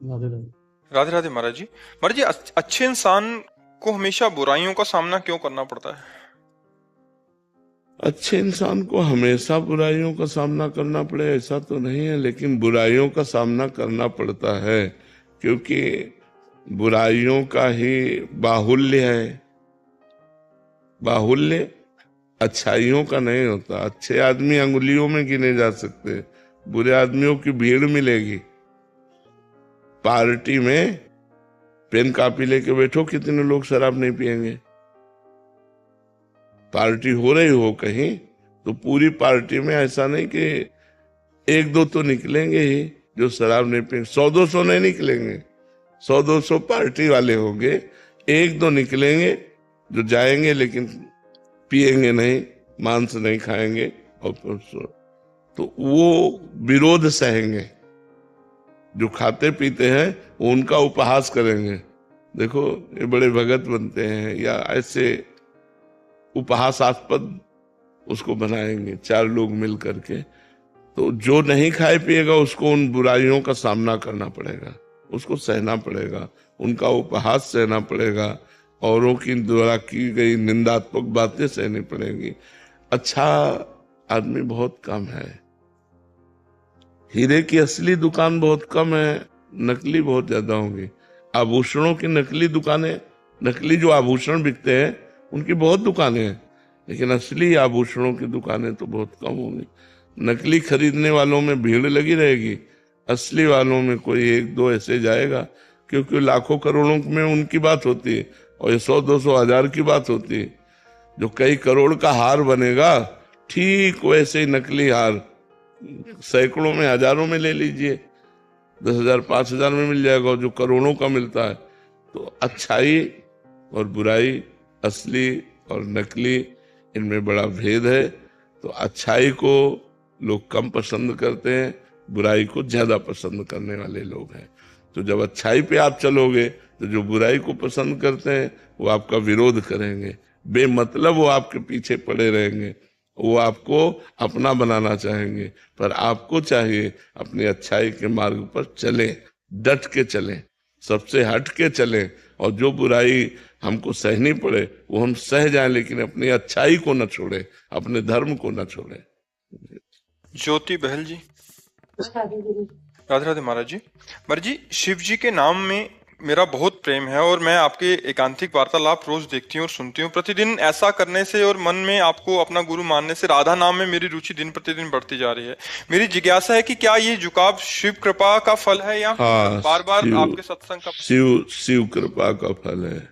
राधे राधे। राधे राधे महाराज जी। महाराज जी, अच्छे इंसान को हमेशा बुराइयों का सामना क्यों करना पड़ता है? अच्छे इंसान को हमेशा बुराइयों का सामना करना पड़े ऐसा तो नहीं है, लेकिन बुराइयों का सामना करना पड़ता है क्योंकि बुराइयों का ही बाहुल्य है। बाहुल्य अच्छाइयों का नहीं होता। अच्छे आदमी अंगुलियों में गिने जा सकते हैं, बुरे आदमियों की भीड़ मिलेगी। पार्टी में पेन कापी लेके बैठो, कितने लोग शराब नहीं पिएंगे? पार्टी हो रही हो कहीं तो पूरी पार्टी में ऐसा नहीं कि एक दो तो निकलेंगे ही जो शराब नहीं पिएंगे। 100-200 नहीं निकलेंगे, 100-200 पार्टी वाले होंगे, एक दो निकलेंगे जो जाएंगे लेकिन पिएंगे नहीं, मांस नहीं खाएंगे और तो वो विरोध सहेंगे। जो खाते पीते हैं वो उनका उपहास करेंगे, देखो ये बड़े भगत बनते हैं, या ऐसे उपहासास्पद उसको बनाएंगे 4 लोग मिल करके। तो जो नहीं खाए पिएगा उसको उन बुराइयों का सामना करना पड़ेगा, उसको सहना पड़ेगा, उनका उपहास सहना पड़ेगा, औरों की द्वारा की गई निंदात्मक बातें सहनी पड़ेंगी। अच्छा आदमी बहुत कम है। हीरे की असली दुकान बहुत कम है, नकली बहुत ज्यादा होंगी। आभूषणों की नकली दुकानें, नकली जो आभूषण बिकते हैं उनकी बहुत दुकानें हैं, लेकिन असली आभूषणों की दुकानें तो बहुत कम होंगी। नकली खरीदने वालों में भीड़ लगी रहेगी, असली वालों में कोई एक दो ऐसे जाएगा, क्योंकि लाखों करोड़ों में उनकी बात होती है और ये 100-200 हजार की बात होती है। जो कई करोड़ का हार बनेगा, ठीक वैसे ही नकली हार सैकड़ों में हजारों में ले लीजिए, 10,000 5,000 में मिल जाएगा, जो करोड़ों का मिलता है। तो अच्छाई और बुराई, असली और नकली, इनमें बड़ा भेद है। तो अच्छाई को लोग कम पसंद करते हैं, बुराई को ज्यादा पसंद करने वाले लोग हैं। तो जब अच्छाई पे आप चलोगे तो जो बुराई को पसंद करते हैं वो आपका विरोध करेंगे, बेमतलब वो आपके पीछे पड़े रहेंगे, वो आपको अपना बनाना चाहेंगे। पर आपको चाहिए अपनी अच्छाई के मार्ग पर चलें, डट के चलें, सबसे हट के चलें, और जो बुराई हमको सहनी पड़े वो हम सह जाएं, लेकिन अपनी अच्छाई को न छोड़े, अपने धर्म को न छोड़े। ज्योति बहल जी। राधे राधे महाराज जी। महाराज जी, शिव जी के नाम में मेरा बहुत प्रेम है और मैं आपके एकांतिक वार्तालाप रोज देखती हूँ और सुनती हूँ। प्रतिदिन ऐसा करने से और मन में आपको अपना गुरु मानने से राधा नाम में मेरी रुचि दिन प्रतिदिन बढ़ती जा रही है। मेरी जिज्ञासा है कि क्या ये झुकाव शिव कृपा का फल है या हाँ, बार बार शिव आपके सत्संग का? शिव शिव कृपा का फल है,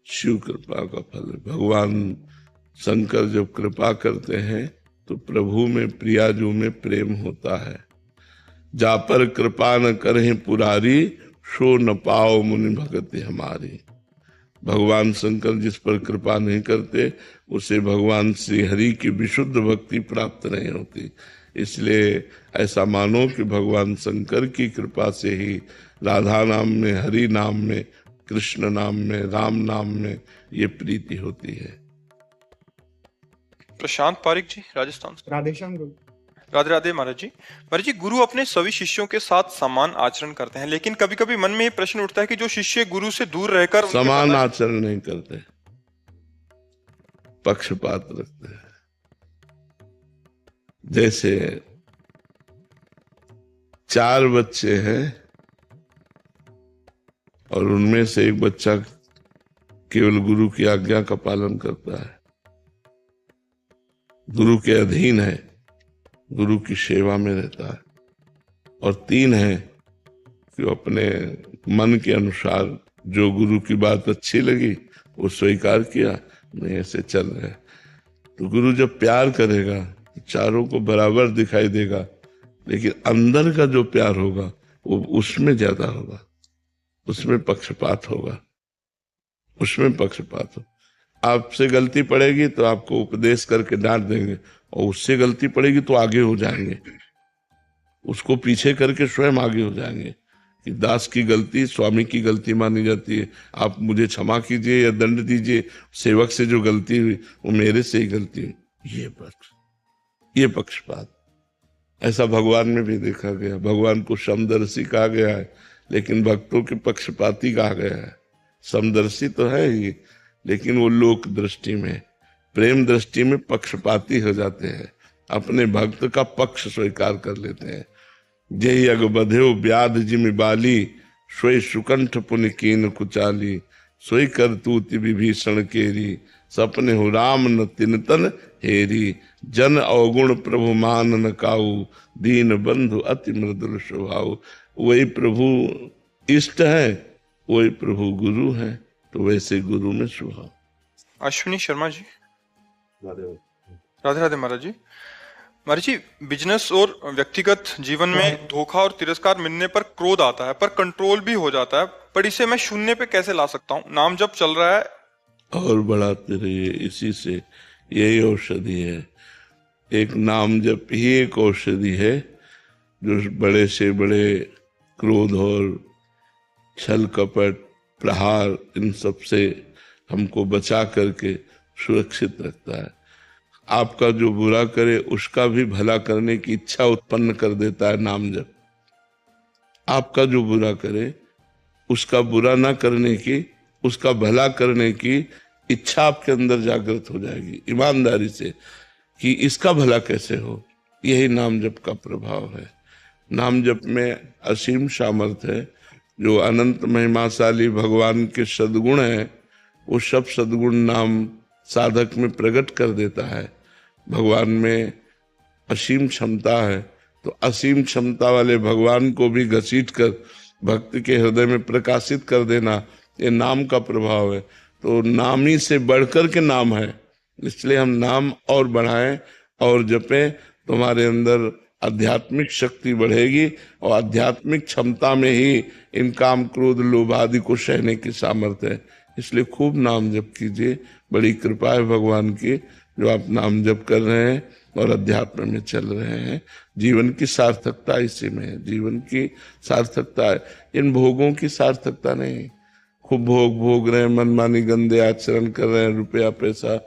शिव कृपा का फल है। भगवान शंकर जब कृपा करते हैं तो प्रभु में, प्रियाजू में प्रेम होता है। जा पर कृपा न करें पुरारी, सो न पाओ मुनि भगति हमारी। भगवान शंकर जिस पर कृपा नहीं करते उसे भगवान श्री हरि की विशुद्ध भक्ति प्राप्त नहीं होती। इसलिए ऐसा मानो कि भगवान शंकर की कृपा से ही राधा नाम में, हरि नाम में, कृष्ण नाम में, राम नाम में ये प्रीति होती है। प्रशांत पारिक जी, राजस्थान से। राधेश्याम गुरु। राधे राधे महाराज जी। महाराज जी, गुरु अपने सभी शिष्यों के साथ समान आचरण करते हैं, लेकिन कभी कभी मन में ये प्रश्न उठता है कि जो शिष्य गुरु से दूर रहकर उनके समान बताए आचरण नहीं करते, पक्षपात रखते हैं। जैसे 4 बच्चे हैं और उनमें से एक बच्चा केवल गुरु की आज्ञा का पालन करता है, गुरु के अधीन है, गुरु की सेवा में रहता है, और 3 हैं कि अपने मन के अनुसार जो गुरु की बात अच्छी लगी वो स्वीकार किया, नहीं ऐसे चल रहे। तो गुरु जब प्यार करेगा तो चारों को बराबर दिखाई देगा, लेकिन अंदर का जो प्यार होगा वो उसमें ज्यादा होगा, उसमें पक्षपात होगा, उसमें पक्षपात हो। आपसे गलती पड़ेगी तो आपको उपदेश करके डांट देंगे, और उससे गलती पड़ेगी तो आगे हो जाएंगे, उसको पीछे करके स्वयं आगे हो जाएंगे कि दास की गलती स्वामी की गलती मानी जाती है, आप मुझे क्षमा कीजिए या दंड दीजिए, सेवक से जो गलती हुई वो मेरे से ही गलती हुई। ये पक्षपात ऐसा भगवान में भी देखा गया। भगवान को समदर्शी कहा गया है, लेकिन भक्तों के पक्षपाती कहा गया है। समदर्शी तो है ही, लेकिन वो लोक दृष्टि में, प्रेम दृष्टि में पक्षपाती हो जाते हैं, अपने भक्त का पक्ष स्वीकार कर लेते हैं। जय अग बध्यो व्याध जिमि बाली, सोई सुकंठ पुनि कीन कुचाली, सोई करतूति विभीषण केरी, सपने हो राम न तिनतन हेरी, जन अवगुण प्रभु मान न काऊ, दीन बंधु अति मृदुल स्वभाव। वही प्रभु इष्ट है, वही प्रभु गुरु है, तो वैसे गुरु में स्वभाव। अश्विनी शर्मा जी, राधे राधे महाराज जी। महाराज जी, बिजनेस और व्यक्तिगत जीवन में धोखा और तिरस्कार मिलने पर क्रोध आता है, पर कंट्रोल भी हो जाता है, पर इसे मैं शून्य पे कैसे ला सकता हूँ? नाम जब चल रहा है और बढ़ाते रहिए, इसी से यही औषधि है। एक नाम जप ही एक औषधि है जो बड़े से बड़े क्रोध और छल कपट प्रहार इन सब से हमको बचा करके सुरक्षित रखता है। आपका जो बुरा करे उसका भी भला करने की इच्छा उत्पन्न कर देता है नाम जप। आपका जो बुरा करे उसका बुरा ना करने की, उसका भला करने की इच्छा आपके अंदर जागृत हो जाएगी ईमानदारी से कि इसका भला कैसे हो। यही नाम जप का प्रभाव है। नाम जप में असीम सामर्थ्य है। जो अनंत महिमाशाली भगवान के सद्गुण है, वो सब सद्गुण नाम साधक में प्रकट कर देता है। भगवान में असीम क्षमता है, तो असीम क्षमता वाले भगवान को भी घसीट कर भक्त के हृदय में प्रकाशित कर देना, ये नाम का प्रभाव है। तो नाम ही से बढ़कर के नाम है, इसलिए हम नाम और बढ़ाएं और जपें, तुम्हारे अंदर आध्यात्मिक शक्ति बढ़ेगी और आध्यात्मिक क्षमता में ही इन काम क्रोध लोभ आदि को सहने की सामर्थ्य है। इसलिए खूब नाम जप कीजिए। बड़ी कृपा है भगवान की जो आप नाम जप कर रहे हैं और अध्यात्म में चल रहे हैं। जीवन की सार्थकता इसी में है, जीवन की सार्थकता है, इन भोगों की सार्थकता नहीं। खूब भोग भोग रहे हैं, मनमानी गंदे आचरण कर रहे हैं, रुपया पैसा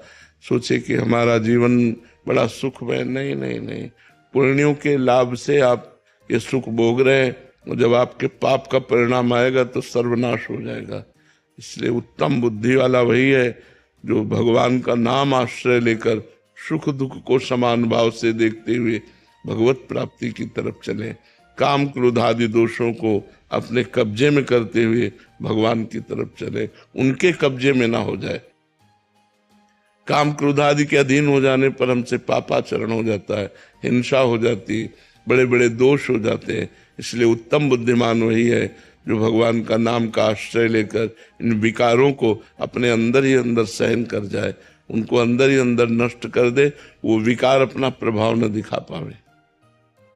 सोचे कि हमारा जीवन बड़ा सुखमय। नहीं नहीं नहीं, पुण्यों के लाभ से आप ये सुख भोग रहे हैं, और जब आपके पाप का परिणाम आएगा तो सर्वनाश हो जाएगा। इसलिए उत्तम बुद्धि वाला वही है जो भगवान का नाम आश्रय लेकर सुख दुख को समान भाव से देखते हुए भगवत प्राप्ति की तरफ चले। काम क्रोध आदि दोषों को अपने कब्जे में करते हुए भगवान की तरफ चले, उनके कब्जे में ना हो जाए। काम क्रोध आदि के अधीन हो जाने पर हमसे पापाचरण हो जाता है, हिंसा हो जाती है, बड़े बड़े दोष हो जाते हैं। इसलिए उत्तम बुद्धिमान वही है जो भगवान का नाम का आश्रय लेकर इन विकारों को अपने अंदर ही अंदर सहन कर जाए, उनको अंदर ही अंदर नष्ट कर दे, वो विकार अपना प्रभाव न दिखा पावे।